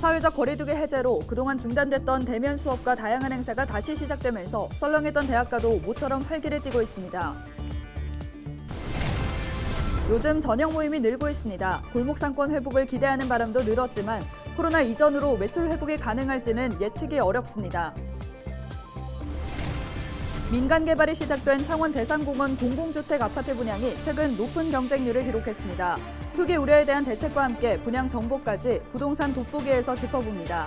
사회적 거리두기 해제로 그동안 중단됐던 대면 수업과 다양한 행사가 다시 시작되면서 썰렁했던 대학가도 모처럼 활기를 띠고 있습니다. 요즘 저녁 모임이 늘고 있습니다. 골목 상권 회복을 기대하는 바람도 늘었지만 코로나 이전으로 매출 회복이 가능할지는 예측이 어렵습니다. 민간 개발이 시작된 창원 대산공원 공공주택 아파트 분양이 최근 높은 경쟁률을 기록했습니다. 투기 우려에 대한 대책과 함께 분양 정보까지 부동산 돋보기에서 짚어봅니다.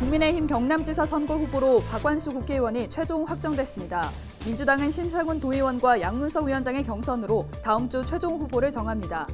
국민의힘 경남지사 선거 후보로 박완수 국회의원이 최종 확정됐습니다. 민주당은 신상훈 도의원과 양문석 위원장의 경선으로 다음 주 최종 후보를 정합니다.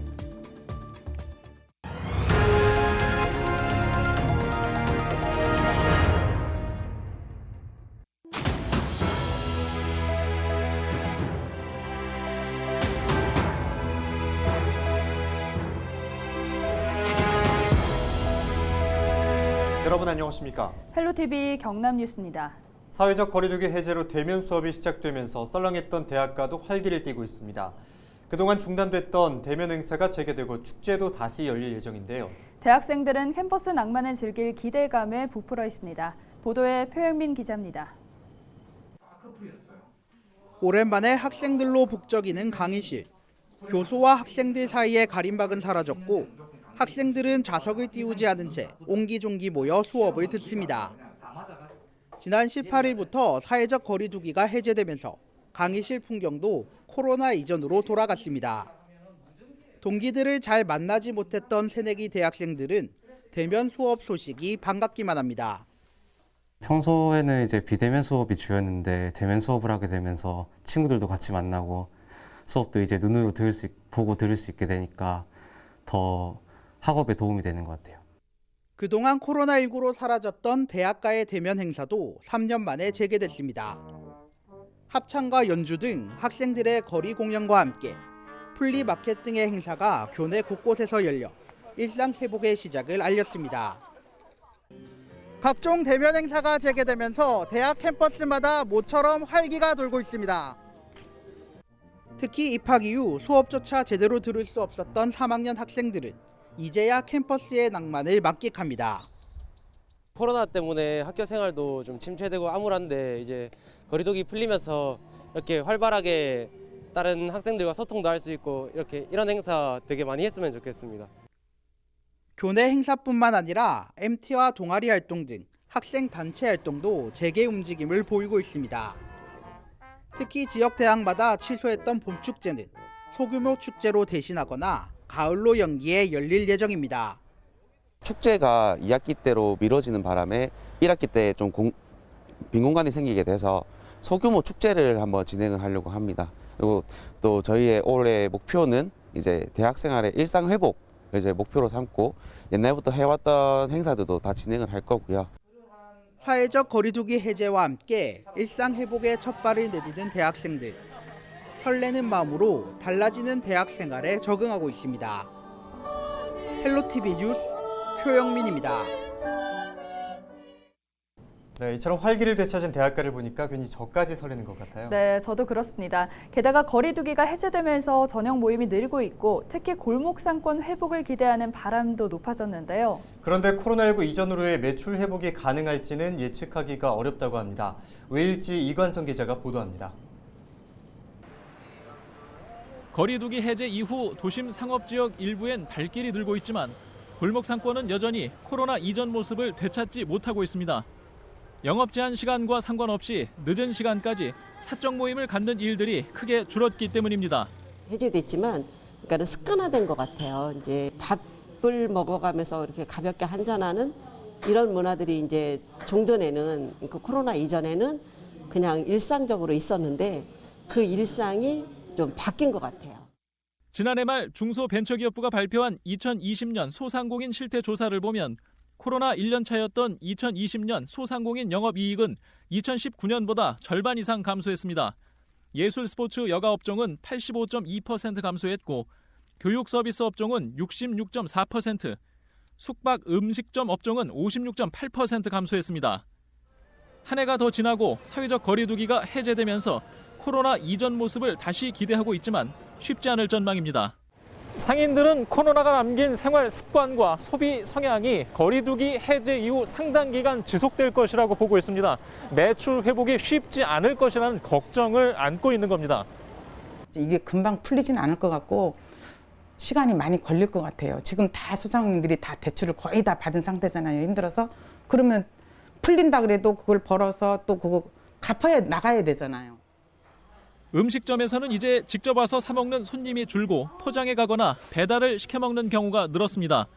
여러분 안녕하십니까? 헬로TV 경남뉴스입니다. 사회적 거리두기 해제로 대면 수업이 시작되면서 썰렁했던 대학가도 활기를 띠고 있습니다. 그동안 중단됐던 대면 행사가 재개되고 축제도 다시 열릴 예정인데요. 대학생들은 캠퍼스 낭만을 즐길 기대감에 부풀어 있습니다. 보도에 표영민 기자입니다. 오랜만에 학생들로 북적이는 강의실. 교수와 학생들 사이의 가림막은 사라졌고 학생들은 좌석을 띄우지 않은 채 옹기종기 모여 수업을 듣습니다. 지난 18일부터 사회적 거리두기가 해제되면서 강의실 풍경도 코로나 이전으로 돌아갔습니다. 동기들을 잘 만나지 못했던 새내기 대학생들은 대면 수업 소식이 반갑기만 합니다. 평소에는 이제 비대면 수업이 주였는데 대면 수업을 하게 되면서 친구들도 같이 만나고 수업도 이제 눈으로 보고 들을 수 있게 되니까 더 학업에 도움이 되는 것 같아요. 그동안 코로나19로 사라졌던 대학가의 대면 행사도 3년 만에 재개됐습니다. 합창과 연주 등 학생들의 거리 공연과 함께 플리마켓 등의 행사가 교내 곳곳에서 열려 일상 회복의 시작을 알렸습니다. 각종 대면 행사가 재개되면서 대학 캠퍼스마다 모처럼 활기가 돌고 있습니다. 특히 입학 이후 수업조차 제대로 들을 수 없었던 3학년 학생들은 이제야 캠퍼스의 낭만을 만끽합니다. 코로나 때문에 학교 생활도 좀 침체되고 암울한데 이제 거리두기 풀리면서 이렇게 활발하게 다른 학생들과 소통도 할 수 있고 이런 행사 되게 많이 했으면 좋겠습니다. 교내 행사뿐만 아니라 MT와 동아리 활동 등 학생 단체 활동도 재개 움직임을 보이고 있습니다. 특히 지역 대학마다 취소했던 봄 축제는 소규모 축제로 대신하거나 가을로 연기해 열릴 예정입니다. 축제가 2학기 때로 미뤄지는 바람에 1학기 때 좀 빈 공간이 생기게 돼서 소규모 축제를 한번 진행을 하려고 합니다. 그리고 또 저희의 올해 목표는 이제 대학생활의 일상 회복을 이제 목표로 삼고 옛날부터 해왔던 행사들도 다 진행을 할 거고요. 사회적 거리두기 해제와 함께 일상 회복의 첫 발을 내디딘 대학생들. 설레는 마음으로 달라지는 대학 생활에 적응하고 있습니다. 헬로TV 뉴스 표영민입니다. 네, 이처럼 활기를 되찾은 대학가를 보니까 괜히 저까지 설레는 것 같아요. 네, 저도 그렇습니다. 게다가 거리두기가 해제되면서 저녁 모임이 늘고 있고 특히 골목 상권 회복을 기대하는 바람도 높아졌는데요. 그런데 코로나19 이전으로의 매출 회복이 가능할지는 예측하기가 어렵다고 합니다. 왜일지 이관성 기자가 보도합니다. 거리두기 해제 이후 도심 상업지역 일부엔 발길이 늘고 있지만 골목 상권은 여전히 코로나 이전 모습을 되찾지 못하고 있습니다. 영업 제한 시간과 상관없이 늦은 시간까지 사적 모임을 갖는 일들이 크게 줄었기 때문입니다. 해제됐지만 그러니까 습관화된 것 같아요. 이제 밥을 먹어가면서 이렇게 가볍게 한잔하는 이런 문화들이 이제 종전에는 그 코로나 이전에는 그냥 일상적으로 있었는데 그 일상이 좀 바뀐 것 같아요. 지난해 말 중소벤처기업부가 발표한 2020년 소상공인 실태 조사를 보면 코로나 1년 차였던 2020년 소상공인 영업이익은 2019년보다 절반 이상 감소했습니다. 예술 스포츠 여가 업종은 85.2% 감소했고 교육 서비스 업종은 66.4%, 숙박 음식점 업종은 56.8% 감소했습니다. 한 해가 더 지나고 사회적 거리두기가 해제되면서 코로나 이전 모습을 다시 기대하고 있지만 쉽지 않을 전망입니다. 상인들은 코로나가 남긴 생활 습관과 소비 성향이 거리두기 해제 이후 상당 기간 지속될 것이라고 보고 있습니다. 매출 회복이 쉽지 않을 것이라는 걱정을 안고 있는 겁니다. 이게 금방 풀리진 않을 것 같고 시간이 많이 걸릴 것 같아요. 지금 다 소상공인들이 다 대출을 거의 다 받은 상태잖아요. 힘들어서. 그러면 풀린다 그래도 그걸 벌어서 또 그거 갚아야 나가야 되잖아요. 음식점에서는 이제 직접 와서 사 먹는 손님이 줄고 포장해 가거나 배달을 시켜 먹는 경우가 늘었습니다.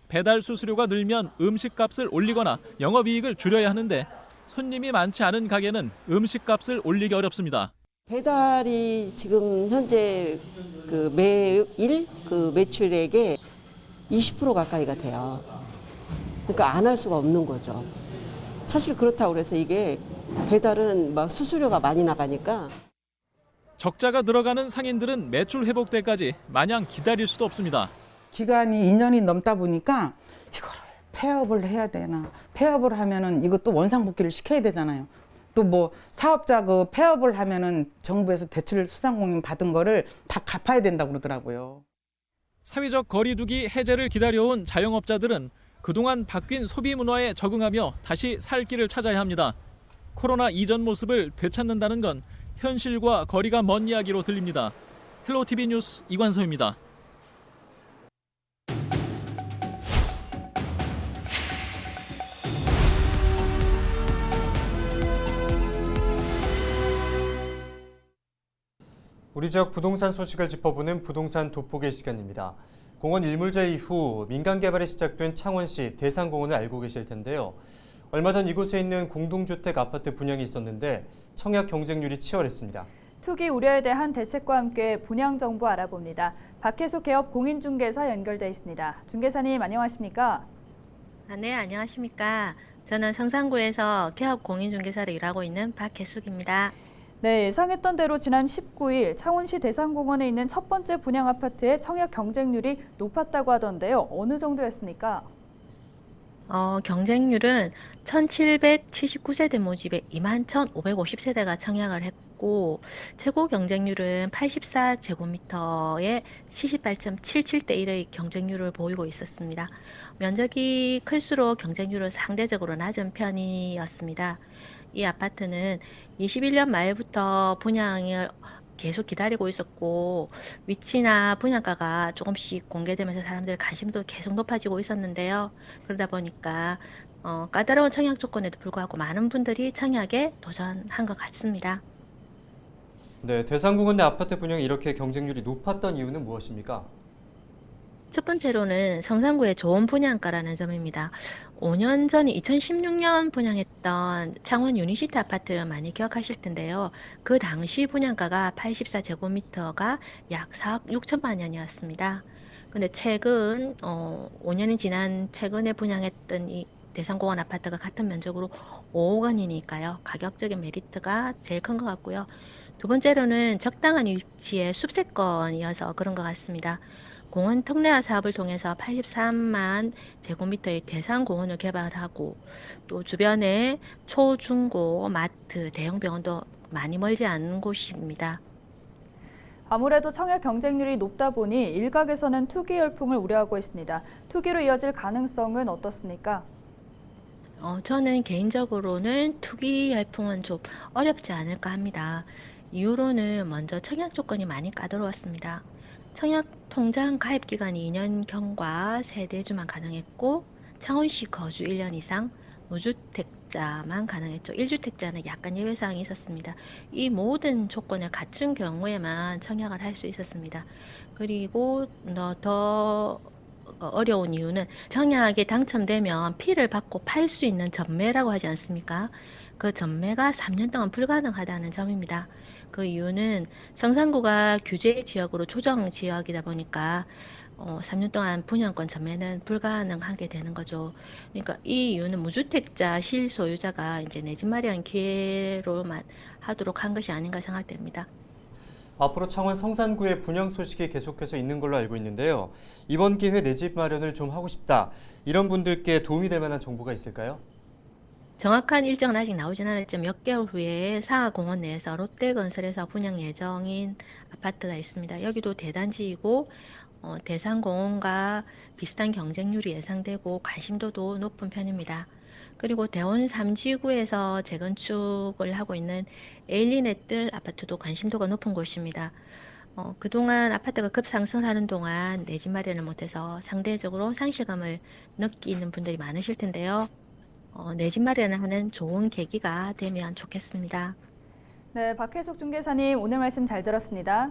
배달 수수료가 늘면 음식값을 올리거나 영업이익을 줄여야 하는데 손님이 많지 않은 가게는 음식값을 올리기 어렵습니다. 배달이 지금 현재 그 매일 그 매출액의 20% 가까이가 돼요. 그러니까 안 할 수가 없는 거죠. 사실 그렇다고 그래서 이게 배달은 막 수수료가 많이 나가니까. 적자가 늘어가는 상인들은 매출 회복 때까지 마냥 기다릴 수도 없습니다. 기간이 2년이 넘다 보니까 이거를 폐업을 해야 되나. 폐업을 하면은 이것도 원상복귀를 시켜야 되잖아요. 또 뭐 사업자 그 폐업을 하면은 정부에서 대출 소상공인 받은 거를 다 갚아야 된다고 그러더라고요. 사회적 거리두기 해제를 기다려온 자영업자들은 그동안 바뀐 소비 문화에 적응하며 다시 살 길을 찾아야 합니다. 코로나 이전 모습을 되찾는다는 건 현실과 거리가 먼 이야기로 들립니다. 헬로티비 뉴스 이관서입니다. 우리 지역 부동산 소식을 짚어보는 부동산 돋보기 시간입니다. 공원 일몰제 이후 민간 개발이 시작된 창원시 대산공원을 알고 계실 텐데요. 얼마 전 이곳에 있는 공동주택 아파트 분양이 있었는데 청약 경쟁률이 치열했습니다. 투기 우려에 대한 대책과 함께 분양 정보 알아봅니다. 박혜수 개업 공인중개사 연결돼 있습니다. 중개사님 안녕하십니까? 네, 안녕하십니까. 저는 성산구에서 개업 공인중개사로 일하고 있는 박혜숙입니다. 네, 예상했던 대로 지난 19일 창원시 대산공원에 있는 첫 번째 분양 아파트의 청약 경쟁률이 높았다고 하던데요. 어느 정도였습니까? 경쟁률은 1779세대 모집에 21,550세대가 청약을 했고 최고 경쟁률은 84제곱미터에 78.77대 1의 경쟁률을 보이고 있었습니다. 면적이 클수록 경쟁률은 상대적으로 낮은 편이었습니다. 이 아파트는 21년 말부터 분양을 계속 기다리고 있었고 위치나 분양가가 조금씩 공개되면서 사람들 관심도 계속 높아지고 있었는데요. 그러다 보니까 까다로운 청약 조건에도 불구하고 많은 분들이 청약에 도전한 것 같습니다. 네, 대산공원 내 아파트 분양이 이렇게 경쟁률이 높았던 이유는 무엇입니까? 첫 번째로는 성산구의 좋은 분양가라는 점입니다. 5년 전 2016년 분양했던 창원 유니시티 아파트를 많이 기억하실 텐데요. 그 당시 분양가가 84제곱미터가 약 4억 6천만 원이었습니다. 근데 최근 5년이 지난 최근에 분양했던 이 대산공원 아파트가 같은 면적으로 5억 원이니까요. 가격적인 메리트가 제일 큰 것 같고요. 두 번째로는 적당한 위치의 숲세권이어서 그런 것 같습니다. 공원 특례화 사업을 통해서 83만 제곱미터의 대산공원을 개발하고 또 주변에 초, 중고, 마트, 대형 병원도 많이 멀지 않은 곳입니다. 아무래도 청약 경쟁률이 높다 보니 일각에서는 투기 열풍을 우려하고 있습니다. 투기로 이어질 가능성은 어떻습니까? 저는 개인적으로는 투기 열풍은 좀 어렵지 않을까 합니다. 이유로는 먼저 청약 조건이 많이 까다로웠습니다. 청약 통장 가입 기간이 2년경과 세대주만 가능했고 창원시 거주 1년 이상, 무주택자만 가능했죠. 1주택자는 약간 예외사항이 있었습니다. 이 모든 조건을 갖춘 경우에만 청약을 할 수 있었습니다. 그리고 더 어려운 이유는 청약에 당첨되면 피를 받고 팔 수 있는 전매라고 하지 않습니까? 그 전매가 3년 동안 불가능하다는 점입니다. 그 이유는 성산구가 규제 지역으로 조정 지역이다 보니까 3년 동안 분양권 전매는 불가능하게 되는 거죠. 그러니까 이 이유는 무주택자 실소유자가 이제 내 집 마련 기회로만 하도록 한 것이 아닌가 생각됩니다. 앞으로 창원 성산구의 분양 소식이 계속해서 있는 걸로 알고 있는데요. 이번 기회에 내 집 마련을 좀 하고 싶다. 이런 분들께 도움이 될 만한 정보가 있을까요? 정확한 일정은 아직 나오진 않았지만 몇 개월 후에 상하공원 내에서 롯데건설에서 분양 예정인 아파트가 있습니다. 여기도 대단지이고 대산공원과 비슷한 경쟁률이 예상되고 관심도도 높은 편입니다. 그리고 대원 3지구에서 재건축을 하고 있는 에일리넷들 아파트도 관심도가 높은 곳입니다. 그동안 아파트가 급상승하는 동안 내 집 마련을 못해서 상대적으로 상실감을 느끼는 분들이 많으실 텐데요. 내 집 마련을 하는 좋은 계기가 되면 좋겠습니다. 네, 박혜숙 중개사님 오늘 말씀 잘 들었습니다.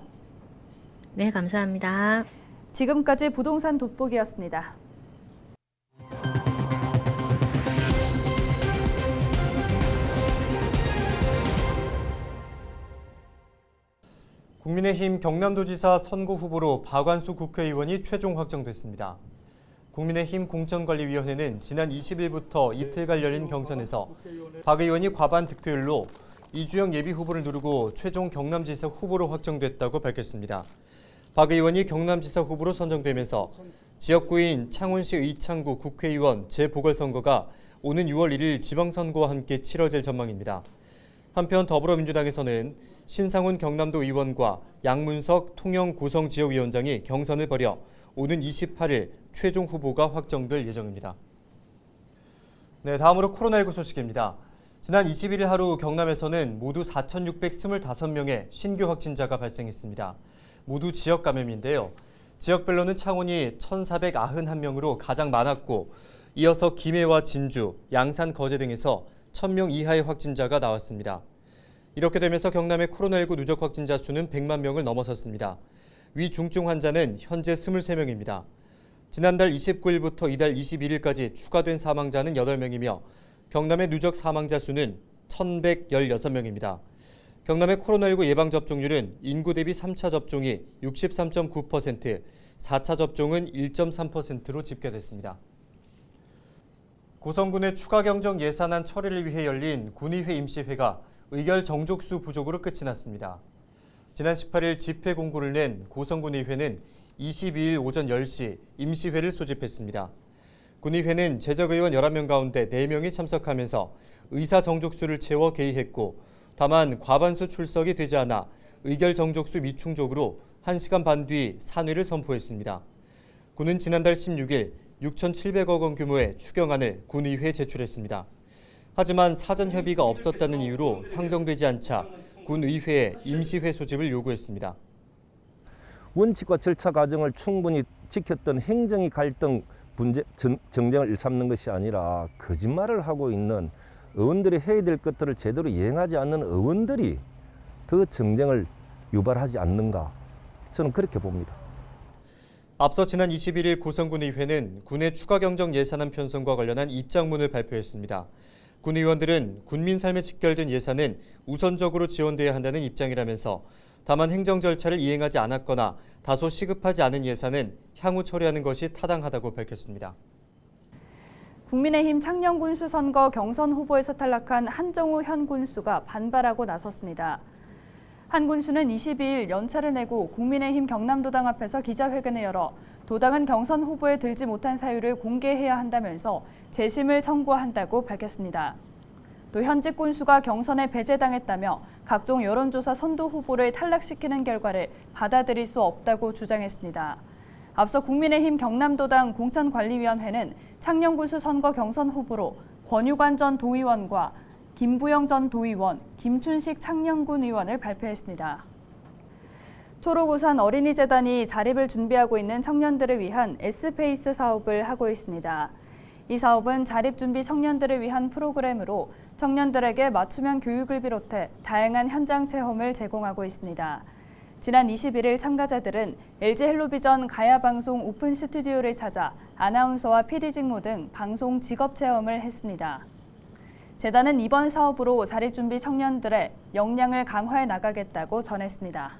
네, 감사합니다. 지금까지 부동산 돋보기였습니다. 국민의힘 경남도지사 선거 후보로 박완수 국회의원이 최종 확정됐습니다. 국민의힘 공천관리위원회는 지난 20일부터 이틀간 열린 경선에서 박 의원이 과반 득표율로 이주영 예비후보를 누르고 최종 경남지사 후보로 확정됐다고 밝혔습니다. 박 의원이 경남지사 후보로 선정되면서 지역구인 창원시 의창구 국회의원 재보궐선거가 오는 6월 1일 지방선거와 함께 치러질 전망입니다. 한편 더불어민주당에서는 신상훈 경남도 의원과 양문석 통영 고성지역위원장이 경선을 벌여 오는 28일 최종 후보가 확정될 예정입니다. 네, 다음으로 코로나19 소식입니다. 지난 21일 하루 경남에서는 모두 4,625명의 신규 확진자가 발생했습니다. 모두 지역 감염인데요. 지역별로는 창원이 1,491명으로 가장 많았고 이어서 김해와 진주, 양산, 거제 등에서 1,000명 이하의 확진자가 나왔습니다. 이렇게 되면서 경남의 코로나19 누적 확진자 수는 100만 명을 넘어섰습니다. 위중증 환자는 현재 23명입니다. 지난달 29일부터 이달 21일까지 추가된 사망자는 8명이며 경남의 누적 사망자 수는 1,116명입니다. 경남의 코로나19 예방접종률은 인구 대비 3차 접종이 63.9%, 4차 접종은 1.3%로 집계됐습니다. 고성군의 추가 경정 예산안 처리를 위해 열린 군의회 임시회가 의결 정족수 부족으로 끝이 났습니다. 지난 18일 집회 공고를 낸 고성군의회는 22일 오전 10시 임시회를 소집했습니다. 군의회는 재적의원 11명 가운데 4명이 참석하면서 의사 정족수를 채워 개의했고 다만 과반수 출석이 되지 않아 의결 정족수 미충족으로 1시간 반 뒤 산회를 선포했습니다. 군은 지난달 16일 6,700억 원 규모의 추경안을 군의회에 제출했습니다. 하지만 사전 협의가 없었다는 이유로 상정되지 않자 군의회에 임시회 소집을 요구했습니다. 원칙과 절차 과정을 충분히 지켰던 행정의 갈등 정쟁을 일삼는 것이 아니라 거짓말을 하고 있는 의원들이 해야 될 것들을 제대로 이행하지 않는 의원들이 더 정쟁을 유발하지 않는가, 저는 그렇게 봅니다. 앞서 지난 21일 고성군의회는 군의 추가 경정 예산안 편성과 관련한 입장문을 발표했습니다. 군 의원들은 군민 삶에 직결된 예산은 우선적으로 지원돼야 한다는 입장이라면서 다만 행정 절차를 이행하지 않았거나 다소 시급하지 않은 예산은 향후 처리하는 것이 타당하다고 밝혔습니다. 국민의힘 창녕군수 선거 경선 후보에서 탈락한 한정우 현 군수가 반발하고 나섰습니다. 한 군수는 22일 연차를 내고 국민의힘 경남도당 앞에서 기자회견을 열어 도당은 경선 후보에 들지 못한 사유를 공개해야 한다면서 재심을 청구한다고 밝혔습니다. 또 현직 군수가 경선에 배제당했다며 각종 여론조사 선두 후보를 탈락시키는 결과를 받아들일 수 없다고 주장했습니다. 앞서 국민의힘 경남도당 공천관리위원회는 창녕군수 선거 경선 후보로 권유관 전 도의원과 김부영 전 도의원, 김춘식 창녕군 의원을 발표했습니다. 초록우산 어린이재단이 자립을 준비하고 있는 청년들을 위한 S페이스 사업을 하고 있습니다. 이 사업은 자립준비 청년들을 위한 프로그램으로 청년들에게 맞춤형 교육을 비롯해 다양한 현장 체험을 제공하고 있습니다. 지난 21일 참가자들은 LG 헬로비전 가야방송 오픈 스튜디오를 찾아 아나운서와 PD 직무 등 방송 직업 체험을 했습니다. 재단은 이번 사업으로 자립준비 청년들의 역량을 강화해 나가겠다고 전했습니다.